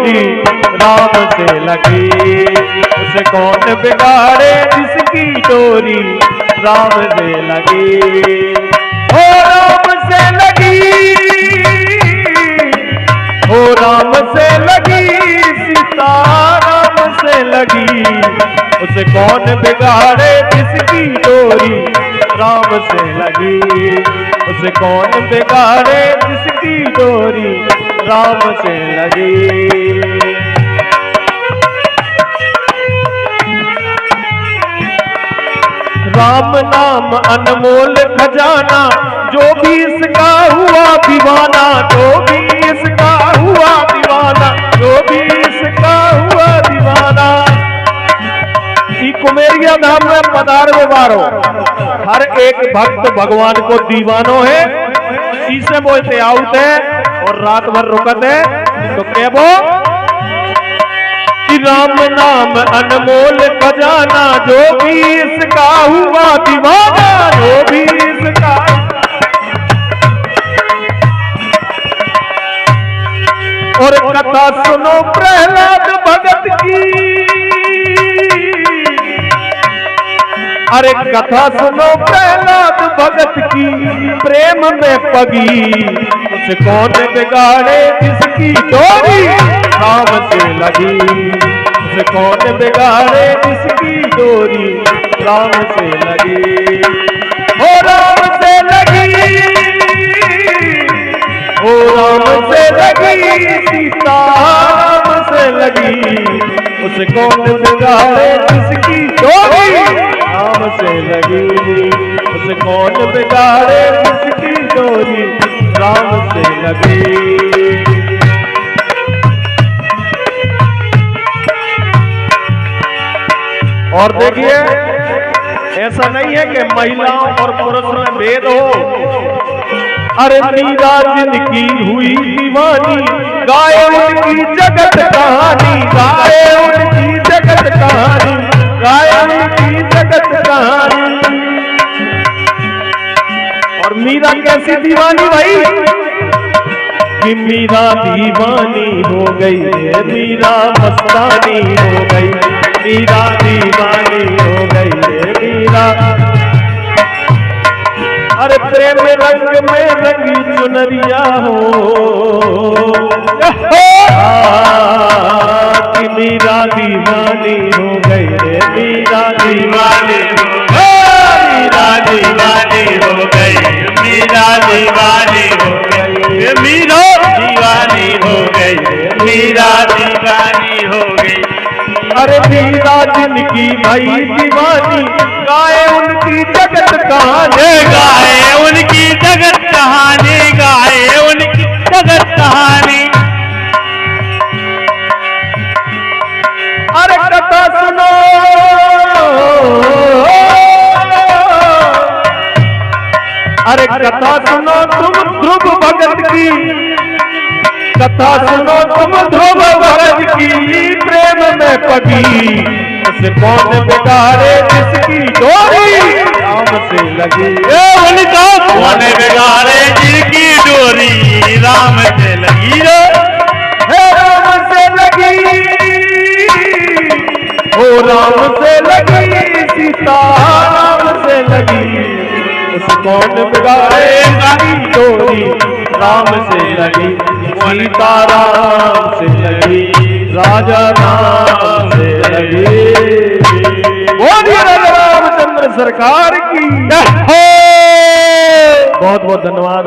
डोरी राम से लगी। उसे कौन बिगाड़े जिसकी डोरी राम से लगी। हो राम से लगी, हो राम से लगी, सीता राम से लगी। उसे कौन बिगाड़े जिसकी डोरी राम से लगी। उसे कौन बिगाड़े जिसकी डोरी राम से लगी। राम नाम अनमोल खजाना, जो भी इसका हुआ दीवाना, जो भी इसका हुआ दीवाना, जो भी इसका हुआ दीवाना। कुमेरिया धाम में पधारवे वारो हर एक भक्त भगवान को दीवानो है। इसे बोलते आउट है और रात भर रुकत है। तो क्या वो कि राम नाम अनमोल खजाना, जो भी इसका हुआ दीवाना, जो भी इसका। और कथा सुनो प्रहलाद भगत की, अरे कथा सुनो प्रहलाद भगत की, प्रेम में पगी। उसे कौन बिगाड़े जिसकी डोरी राम से लगी। उसे कौन बिगाड़े जिसकी डोरी राम से लगी। हो राम से लगी, हो राम से लगी, सीता राम से लगी। उसे कौन बिगाड़े जिसकी डोरी राम से लगी। उसे कौन बिगाड़े जिसकी डोरी राम से लगी। और देखिए, ऐसा नहीं है कि महिलाओं और पुरुष में भेद हो। अरे मीरा जिनकी हुई दीवानी, गाए उनकी जगत कहानी, गाए उनकी जगत कहानी, गाए उनकी जगत कहानी। और मीरा कैसी दीवानी भाई कि मीरा दीवानी हो गई रे, मीरा मस्तानी हो गई, मीरा दीवानी हो गई रे मीरा। अरे प्रेम रंग में रंगी चुनरिया हो कि मीरा दीवानी हो गई रे, मीरा दीवानी, मीरा दीवानी हो गई, मीरा दीवानी हो गई, मीरा दीवानी हो गई, मीरा दीवानी हो गई। अरे मीरा जिनकी भाई दीवानी, गाए उनकी जगत कहानी, गाए उनकी जगत कहानी, गाए उनकी जगत कहानी। अरे कथा सुनो, अरे कथा सुनो तुम ध्रुव भगत की, कथा सुनो तुम ध्रुव भगत की, प्रेम में पगी। उसे कौन बिगाड़े जिसकी डोरी राम से लगी। उनका कौन बिगाड़े जिसकी डोरी राम से लगी। हे राम से लगी, हो राम से लगी, सीता राम से लगी। उसे कौन बिगाड़े जिसकी डोरी राम से लगी। सीता राम से लगी, राजा राम से लगी। बोलिए रामचंद्र सरकार की। बहुत बहुत धन्यवाद।